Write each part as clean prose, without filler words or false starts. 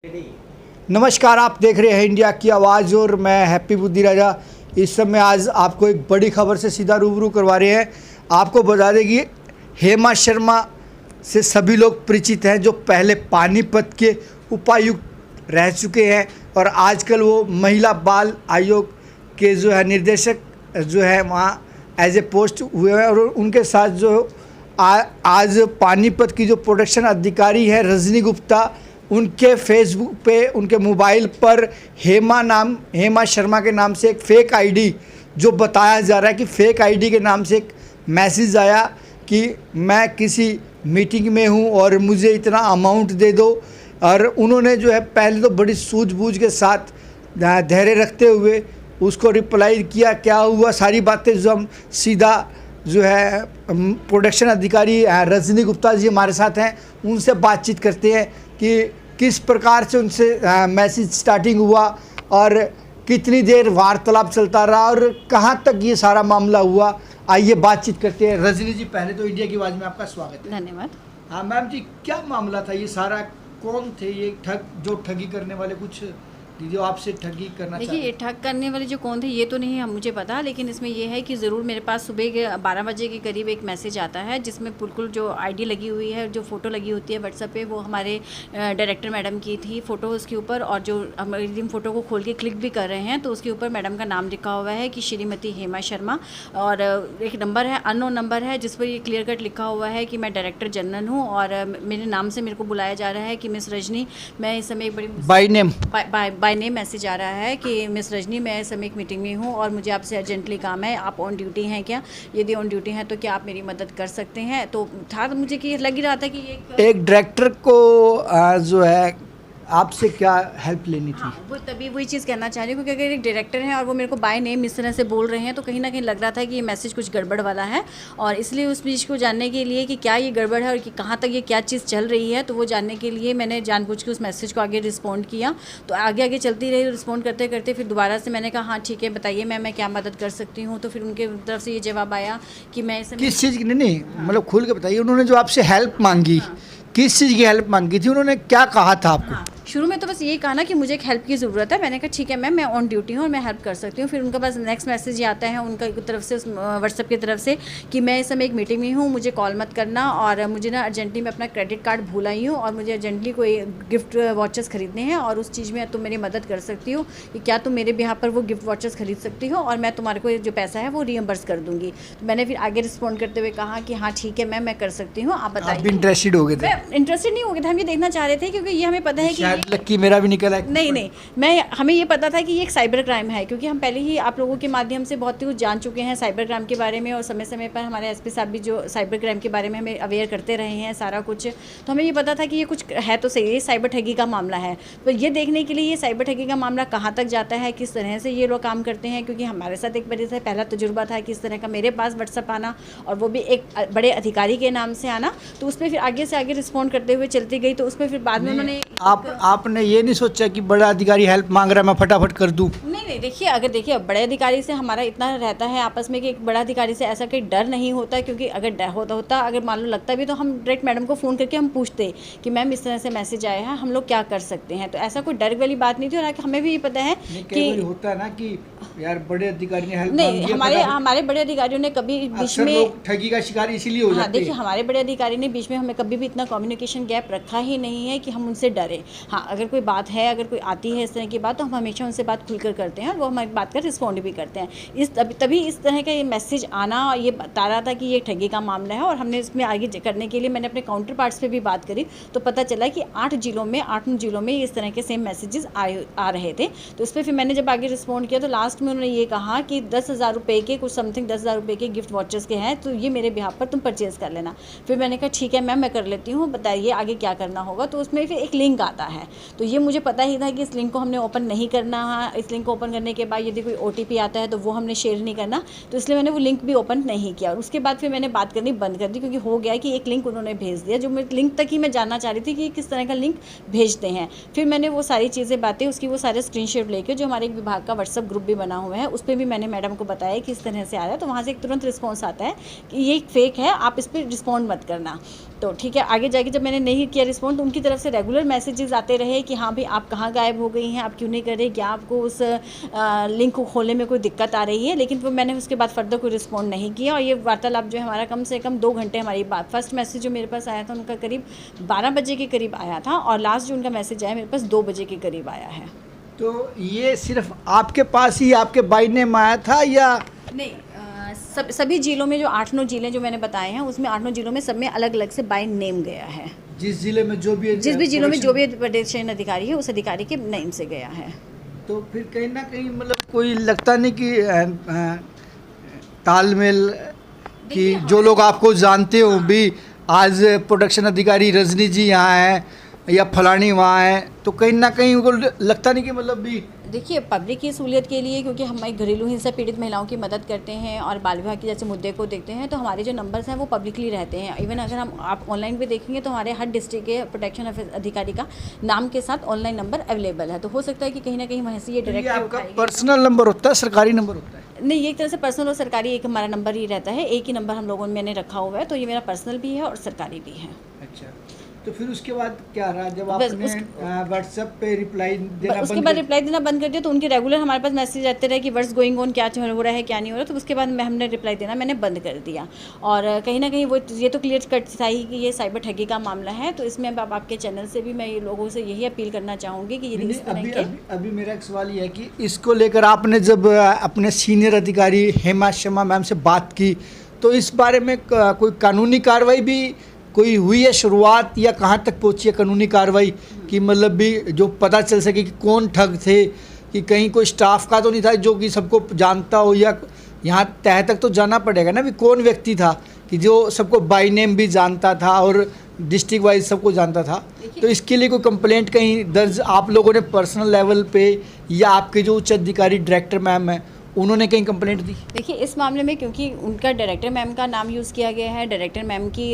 नमस्कार, आप देख रहे हैं इंडिया की आवाज़ और मैं हैप्पी बुद्धि राजा। इस समय आज आपको एक बड़ी खबर से सीधा रूबरू करवा रहे हैं। आपको बता दें कि हेमा शर्मा से सभी लोग परिचित हैं, जो पहले पानीपत के उपायुक्त रह चुके हैं और आजकल वो महिला बाल आयोग के जो है निर्देशक जो है वहाँ एज ए पोस्ट हुए हैं। और उनके साथ जो आज पानीपत की जो प्रोटेक्शन अधिकारी है रजनी गुप्ता, उनके फेसबुक पे उनके मोबाइल पर हेमा शर्मा के नाम से एक फ़ेक आईडी, जो बताया जा रहा है कि फ़ेक आईडी के नाम से एक मैसेज आया कि मैं किसी मीटिंग में हूँ और मुझे इतना अमाउंट दे दो। और उन्होंने जो है पहले तो बड़ी सूझबूझ के साथ धैर्य रखते हुए उसको रिप्लाई किया। क्या हुआ सारी बातें जो हम सीधा जो है प्रोडक्शन अधिकारी रजनी गुप्ता जी हमारे साथ हैं, उनसे बातचीत करते हैं कि किस प्रकार से उनसे मैसेज स्टार्टिंग हुआ और कितनी देर वार्तालाप चलता रहा और कहां तक ये सारा मामला हुआ। आइए बातचीत करते हैं। रजनी जी, पहले तो इंडिया की आवाज़ में आपका स्वागत है। धन्यवाद। हाँ मैम जी, क्या मामला था ये सारा? कौन थे ये ठगी करने वाले? कुछ जो आपसे ठगी करना देखिए, ये ठग करने वाले जो कौन थे ये तो नहीं मुझे पता, लेकिन इसमें ये है कि ज़रूर मेरे पास सुबह के 12 बजे के करीब एक मैसेज आता है जिसमें बिल्कुल जो आईडी लगी हुई है, जो फ़ोटो लगी होती है व्हाट्सएप पे, वो हमारे डायरेक्टर मैडम की थी फ़ोटो उसके ऊपर। और जो हम जिन फ़ोटो को खोल के क्लिक भी कर रहे हैं तो उसके ऊपर मैडम का नाम लिखा हुआ है कि श्रीमती हेमा शर्मा, और एक नंबर है, अननोन नंबर है, जिस पर ये क्लियर कट लिखा हुआ है कि मैं डायरेक्टर जनरल हूँ और मेरे नाम से मेरे को बुलाया जा रहा है कि मिस रजनी। मैं इस समय एक बड़ी बाय नेम मैसेज आ रहा है कि मिस रजनी, मैं इस समय एक मीटिंग में हूँ और मुझे आपसे अर्जेंटली काम है, आप ऑन ड्यूटी हैं क्या? यदि ऑन ड्यूटी हैं तो क्या आप मेरी मदद कर सकते हैं? तो था तो मुझे कि लग ही रहा था कि एक डायरेक्टर को जो है आपसे क्या हेल्प लेनी थी? हाँ, वो तभी वही चीज़ कहना चाह रही हूँ, क्योंकि अगर एक डायरेक्टर हैं और वो मेरे को बाय नेम इस तरह से बोल रहे हैं तो कहीं ना कहीं लग रहा था कि ये मैसेज कुछ गड़बड़ वाला है। और इसलिए उस चीज़ को जानने के लिए कि क्या ये गड़बड़ है और कि कहाँ तक ये क्या चीज़ चल रही है, तो वो जानने के लिए मैंने जानबूझ के उस मैसेज को आगे रिस्पॉन्ड किया। तो आगे आगे चलती रही रिस्पॉन्ड करते करते, फिर दोबारा से मैंने कहा हाँ ठीक है बताइए मैं क्या मदद कर सकती हूँ। तो फिर उनके तरफ से ये जवाब आया कि मैं इसे किस चीज़ की नहीं मतलब खुल के बताइए। उन्होंने जो आपसे हेल्प मांगी, किस चीज़ की हेल्प मांगी थी? उन्होंने क्या कहा था आपको? शुरू में तो बस यही कहा ना कि मुझे एक हेल्प की ज़रूरत है। मैंने कहा ठीक है मैम, मैं ऑन ड्यूटी हूँ और मैं हेल्प कर सकती हूँ। फिर उनका बस नेक्स्ट मैसेज ये आता है उनका तरफ से, व्हाट्सएप की तरफ से, कि मैं इस समय एक मीटिंग में हूँ, मुझे कॉल मत करना और मुझे ना अर्जेंटली मैं अपना क्रेडिट कार्ड भूल आई हूँ और मुझे अर्जेंटली कोई गिफ्ट वॉचेस खरीदने हैं और उस चीज़ में तुम मेरी मदद कर सकती हो कि क्या तुम मेरे बिहाफ पर वो गिफ्ट वॉचेस खरीद सकती हो और मैं तुम्हारे को जो पैसा है वो रीइंबर्स कर दूँगी। तो मैंने फिर आगे रिस्पॉन्ड करते हुए कहा कि हाँ ठीक है मैम, मैं कर सकती हूँ, आप बताइए। इंटरेस्टेड हो गए थे? इंटरेस्टेड नहीं हो गए थे, हम ये देखना चाह रहे थे क्योंकि ये हमें पता है कि मेरा भी निकला है। नहीं, हमें ये पता था कि ये एक साइबर क्राइम है, क्योंकि हम पहले ही आप लोगों के माध्यम से बहुत कुछ जान चुके हैं साइबर क्राइम के बारे में और समय समय पर हमारे एसपी साहब भी जो साइबर क्राइम के बारे में हमें अवेयर करते रहे हैं सारा कुछ। तो हमें ये पता था कि ये कुछ है तो सही, ये साइबर ठगी का मामला है। तो ये देखने के लिए ये साइबर ठगी का मामला कहाँ तक जाता है, किस तरह से ये लोग काम करते हैं, क्योंकि हमारे साथ एक बड़े से पहला तजुर्बा था कि इस तरह का मेरे पास व्हाट्सअप आना और वो भी एक बड़े अधिकारी के नाम से आना। तो उसमें फिर आगे से आगे रिस्पॉन्ड करते हुए चलती गई। तो उसमें फिर बाद में उन्होंने आपने ये नहीं सोचा कि बड़ा अधिकारी हेल्प मांग रहा है, मैं फटाफट कर दूं? नहीं, देखिए बड़े अधिकारी से हमारा इतना रहता है आपस में कि एक बड़ा अधिकारी से ऐसा कोई डर नहीं होता, क्योंकि अगर डर होता अगर मान लो लगता भी तो हम डायरेक्ट मैडम को फ़ोन करके हम पूछते कि मैम इस तरह से मैसेज आया है, हम लोग क्या कर सकते हैं। तो ऐसा कोई डर वाली बात नहीं थी। और हमें भी ये पता है कि होता है ना कि यार बड़े अधिकारी ने हेल्प नहीं, हमारे बड़े अधिकारियों ने कभी बीच में ठगी का शिकार इसीलिए हो जाते हैं। देखिए, हमारे बड़े अधिकारी ने बीच में हमें कभी भी इतना कम्युनिकेशन गैप रखा ही नहीं है कि हम उनसे डरे। हाँ, अगर कोई बात है, अगर कोई आती है इस तरह की बात, तो हम हमेशा उनसे बात खुलकर करते हैं और वो हमारी बात का रिस्पॉन्ड भी करते हैं। तभी इस तरह का ये मैसेज आना ये बता रहा था कि ये ठगी का मामला है। और हमने इसमें आगे करने के लिए मैंने अपने काउंटर पार्ट्स पे भी बात करी, तो पता चला कि 8 जिलों में इस तरह के सेम मैसेजेस आ रहे थे। तो इस पर फिर मैंने जब आगे रिस्पॉन्ड किया तो लास्ट में उन्होंने ये कहा कि 10,000 रुपये के कुछ समथिंग 10,000 रुपये के गिफ्ट वॉचेस के हैं, तो ये मेरे बिहाफ पर तुम परचेज़ कर लेना। फिर मैंने कहा ठीक है मैम, मैं कर लेती हूँ, बताइए आगे क्या करना होगा। तो उसमें फिर एक लिंक आता है, तो ये मुझे पता ही था कि इस लिंक को हमने ओपन नहीं करना है। इस लिंक को ओपन करने के बाद यदि कोई OTP आता है तो वो हमने शेयर नहीं करना, तो इसलिए मैंने वो लिंक भी ओपन नहीं किया। और उसके बाद फिर मैंने बात करनी बंद कर दी, क्योंकि हो गया कि एक लिंक उन्होंने भेज दिया जो मैं लिंक तक ही मैं जानना चाह रही थी कि किस तरह का लिंक भेजते हैं। फिर मैंने वो सारी चीज़ें बातें उसकी वो सारे स्क्रीनशॉट लेके, जो हमारे एक विभाग का व्हाट्सअप ग्रुप भी बना हुआ है, उस पर भी मैंने मैडम को बताया कि इस तरह से आ रहा है। तो वहाँ से एक तुरंत रिस्पॉन्स आता है कि ये एक फेक है, आप इस पर रिस्पॉन्ड मत करना। तो ठीक है, आगे जाके जब मैंने नहीं किया रिस्पॉन्ड, तो उनकी तरफ से रेगुलर मैसेजेस आते रहे कि हाँ भाई आप कहाँ गायब हो गई हैं, आप क्यों नहीं कर रही, क्या आपको उस लिंक को खोलने में कोई दिक्कत आ रही है। लेकिन फिर मैंने उसके बाद फर्दर कोई रिस्पॉन्ड नहीं किया। और ये वार्तालाप जो है हमारा कम से कम 2 घंटे हमारी बात, फर्स्ट मैसेज जो मेरे पास आया था उनका करीब 12 बजे के करीब आया था, और लास्ट जो उनका मैसेज आया मेरे पास 2 बजे के करीब आया है। तो ये सिर्फ आपके पास ही आपके बाई नेम आया था या नहीं, सभी जिलों में जो 8-9 जिले जो मैंने बताए हैं, उसमें 8-9 जिलों में सब में अलग अलग से बाय नेम गया है। जिस जिले में जो भी जिलों में जो भी प्रदर्शन अधिकारी है उस अधिकारी के नेम से गया है। तो फिर कहीं ना कहीं मतलब कोई लगता नहीं कि तालमेल कि जो लोग आपको जानते हो भी, आज प्रोडक्शन अधिकारी रजनी जी यहाँ हैं या फलानी वहाँ है, तो कहीं ना कहीं उनको लगता नहीं कि मतलब भी देखिए, पब्लिक की सहूलियत के लिए, क्योंकि हम एक घरेलू हिंसा पीड़ित महिलाओं की मदद करते हैं और बाल विवाह के जैसे मुद्दे को देखते हैं, तो हमारे जो नंबर्स हैं वो पब्लिकली रहते हैं। इवन अगर आप ऑनलाइन भी देखेंगे तो हमारे हर डिस्ट्रिक्ट के प्रोटेक्शन अधिकारी का नाम के साथ ऑनलाइन नंबर अवेलेबल है। तो हो सकता है कि कहीं ना कहीं वहीं से ये डायरेक्ट आपका पर्सनल नंबर होता है, सरकारी नंबर होता है? नहीं, एक तरह से पर्सनल और सरकारी एक हमारा नंबर ही रहता है। एक ही नंबर हम लोगों ने मैंने रखा हुआ है, तो ये मेरा पर्सनल भी है और सरकारी भी है। अच्छा, तो फिर उसके बाद क्या रहा जब आपने व्हाट्सएप पे रिप्लाई देना उसके बाद रिप्लाई देना बंद कर दिया, तो उनके रेगुलर हमारे पास मैसेज आते रहे कि व्हाट्स गोइंग ऑन, क्या हो रहा है क्या नहीं हो रहा। तो उसके बाद हमने रिप्लाई देना मैंने बंद कर दिया। और कहीं ना कहीं वो ये तो क्लियर कट था ही कि ये साइबर ठगी का मामला है। तो इसमें अब आपके चैनल से भी मैं ये लोगों से यही अपील करना चाहूँगी कि यदि इस तरह के अभी मेरा एक सवाल ये है कि इसको लेकर आपने जब अपने सीनियर अधिकारी हेमा शर्मा मैम से बात की, तो इस बारे में कोई कानूनी कार्रवाई भी कोई हुई है शुरुआत, या कहाँ तक पहुँची है कानूनी कार्रवाई कि मतलब भी जो पता चल सके कि कौन ठग थे, कि कहीं कोई स्टाफ का तो नहीं था जो कि सबको जानता हो, या यहाँ तह तक तो जाना पड़ेगा ना भी कौन व्यक्ति था कि जो सबको बाय नेम भी जानता था और डिस्ट्रिक्ट वाइज सबको जानता था। तो इसके लिए कोई कंप्लेंट कहीं दर्ज आप लोगों ने पर्सनल लेवल पे, या आपके जो उच्च अधिकारी डायरेक्टर मैम है उन्होंने कहीं कंप्लेंट दी? देखिए, इस मामले में क्योंकि उनका डायरेक्टर मैम का नाम यूज़ किया गया है, डायरेक्टर मैम की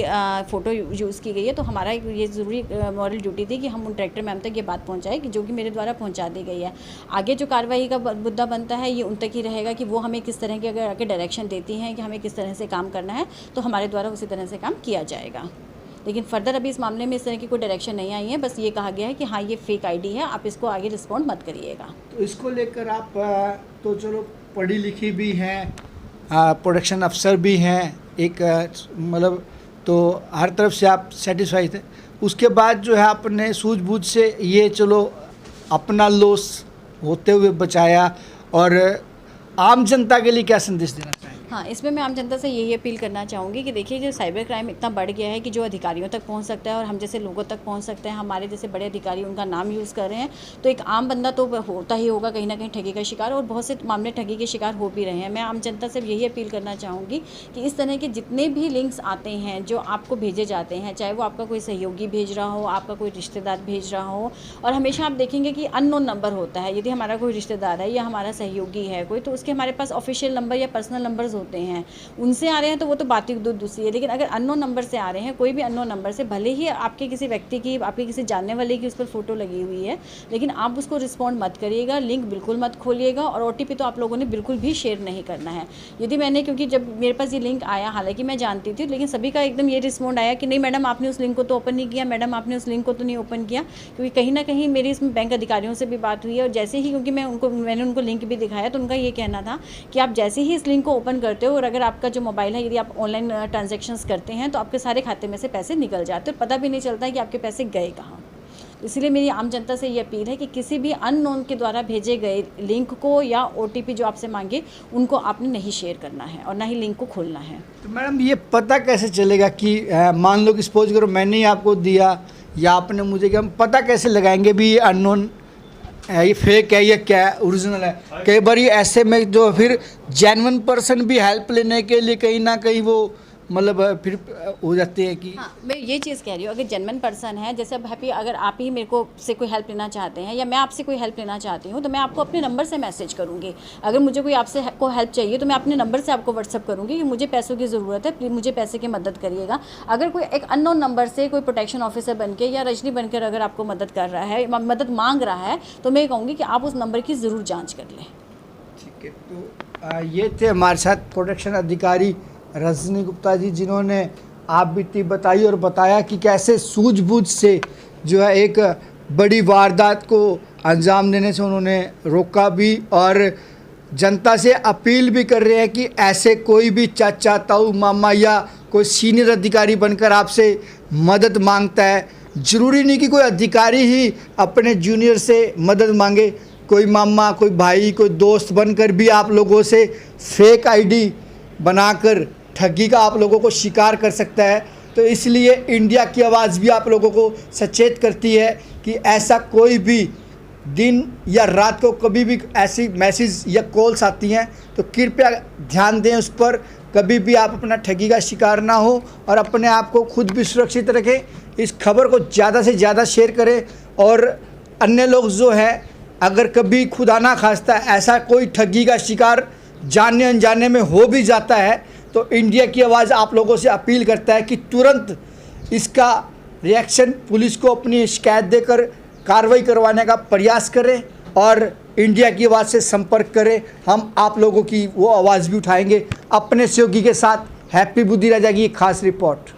फ़ोटो यूज़ की गई है, तो हमारा ये ज़रूरी मॉरल ड्यूटी थी कि हम उन डायरेक्टर मैम तक ये बात पहुंचाएं, कि जो कि मेरे द्वारा पहुंचा दी गई है। आगे जो कार्रवाई का मुद्दा बनता है ये उन तक ही रहेगा कि वो हमें किस तरह के अगर आगे डायरेक्शन देती हैं कि हमें किस तरह से काम करना है, तो हमारे द्वारा उसी तरह से काम किया जाएगा। लेकिन फर्दर अभी इस मामले में इस तरह की कोई डायरेक्शन नहीं आई है। बस ये कहा गया है कि हाँ ये फेक आईडी है, आप इसको आगे रिस्पॉन्ड मत करिएगा। तो इसको लेकर आप तो चलो पढ़ी लिखी भी हैं, प्रोडक्शन अफसर भी हैं, एक मतलब तो हर तरफ से आप सेटिस्फाइड थे। उसके बाद जो है आपने सूझबूझ से ये चलो अपना लॉस होते हुए बचाया, और आम जनता के लिए क्या संदेश देना चाहिए? हाँ, इसमें मैं आम जनता से यही अपील करना चाहूँगी कि देखिए, जो साइबर क्राइम इतना बढ़ गया है कि जो अधिकारियों तक पहुँच सकता है और हम जैसे लोगों तक पहुँच सकते हैं, हमारे जैसे बड़े अधिकारी उनका नाम यूज़ कर रहे हैं, तो एक आम बंदा तो होता ही होगा कहीं ना कहीं ठगी का शिकार, और बहुत से मामले ठगी के शिकार हो भी रहे हैं। मैं आम जनता से यही अपील करना चाहूँगी कि इस तरह के जितने भी लिंक्स आते हैं जो आपको भेजे जाते हैं, चाहे वो आपका कोई सहयोगी भेज रहा हो, आपका कोई रिश्तेदार भेज रहा हो, और हमेशा आप देखेंगे कि अननोन नंबर होता है। यदि हमारा कोई रिश्तेदार है या हमारा सहयोगी है कोई, तो उसके हमारे पास ऑफिशियल नंबर या पर्सनल नंबर्स होते हैं, उनसे आ रहे हैं तो वो तो बात ही दूसरी है। लेकिन अगर अननोन नंबर से आ रहे हैं, कोई भी अननोन नंबर से, भले ही आपके किसी व्यक्ति की, आपके किसी जानने वाले की उस पर फोटो लगी हुई है, लेकिन आप उसको रिस्पॉन्ड मत करिएगा, लिंक बिल्कुल मत खोलिएगा, और OTP तो आप लोगों ने बिल्कुल भी शेयर नहीं करना है। यदि मैंने, क्योंकि जब मेरे पास ये लिंक आया, हालांकि मैं जानती थी, लेकिन सभी का एकदम ये रिस्पॉन्ड आया कि नहीं मैडम आपने उस लिंक को तो ओपन नहीं किया, मैडम आपने उस लिंक को तो नहीं ओपन किया, क्योंकि कहीं ना कहीं मेरी इसमें बैंक अधिकारियों से भी बात हुई है। और जैसे ही, क्योंकि मैंने उनको लिंक भी दिखाया, तो उनका ये कहना था कि आप जैसे ही इस लिंक को ओपन करते हो, और अगर आपका जो मोबाइल है, यदि आप ऑनलाइन ट्रांजैक्शंस करते हैं, तो आपके सारे खाते में से पैसे निकल जाते हैं, पता भी नहीं चलता है कि आपके पैसे गए कहाँ। इसलिए मेरी आम जनता से ये अपील है कि किसी भी अननोन के द्वारा भेजे गए लिंक को या OTP जो आपसे मांगे, उनको आपने नहीं शेयर करना है और ना ही लिंक को खोलना है। तो मैडम ये पता कैसे चलेगा कि मान लो कि सपोज करो मैंने ही आपको दिया या आपने मुझे, क्या हम पता कैसे लगाएंगे भी ये अननोन है, ये फेक है, ये क्या है, ओरिजिनल है? कई बार ये ऐसे में जो फिर जेन्युइन पर्सन भी हेल्प लेने के लिए कहीं ना कहीं वो मतलब फिर हो जाते हैं कि हाँ, मैं ये चीज़ कह रही हूँ, अगर जेन्युइन पर्सन है, जैसे अब हैप्पी, अगर आप ही मेरे को से कोई हेल्प लेना चाहते हैं या मैं आपसे कोई हेल्प लेना चाहती हूँ, तो मैं आपको अपने नंबर से मैसेज करूँगी। अगर मुझे कोई आपसे को हेल्प चाहिए तो मैं अपने नंबर से आपको व्हाट्सअप करूँगी कि मुझे पैसों की ज़रूरत है, प्लीज़ मुझे पैसे की मदद करिएगा। अगर कोई एक अननोन नंबर से कोई प्रोटेक्शन ऑफिसर बन के या रजनी बनकर अगर आपको मदद कर रहा है, मदद मांग रहा है, तो मैं कहूँगी कि आप उस नंबर की ज़रूर जाँच कर लें। ठीक है। तो ये थे हमारे साथ प्रोटेक्शन अधिकारी रजनी गुप्ता जी, जिन्होंने आप बीती बताई और बताया कि कैसे सूझबूझ से जो है एक बड़ी वारदात को अंजाम देने से उन्होंने रोका भी, और जनता से अपील भी कर रहे हैं कि ऐसे कोई भी चाचा ताऊ मामा या कोई सीनियर अधिकारी बनकर आपसे मदद मांगता है, ज़रूरी नहीं कि कोई अधिकारी ही अपने जूनियर से मदद मांगे, कोई मामा, कोई भाई, कोई दोस्त बनकर भी आप लोगों से फेक आईडी बनाकर ठगी का आप लोगों को शिकार कर सकता है। तो इसलिए इंडिया की आवाज़ भी आप लोगों को सचेत करती है कि ऐसा कोई भी दिन या रात को कभी भी ऐसी मैसेज या कॉल्स आती हैं तो कृपया ध्यान दें उस पर, कभी भी आप अपना ठगी का शिकार ना हो और अपने आप को खुद भी सुरक्षित रखें। इस खबर को ज़्यादा से ज़्यादा शेयर करें, और अन्य लोग जो हैं अगर कभी खुदा ना खास्ता ऐसा कोई ठगी का शिकार जानने अनजाने में हो भी जाता है तो इंडिया की आवाज़ आप लोगों से अपील करता है कि तुरंत इसका रिएक्शन पुलिस को अपनी शिकायत देकर कार्रवाई करवाने का प्रयास करें और इंडिया की आवाज़ से संपर्क करें। हम आप लोगों की वो आवाज़ भी उठाएंगे। अपने सहयोगी के साथ हैप्पी बुद्धि राजा की एक खास रिपोर्ट।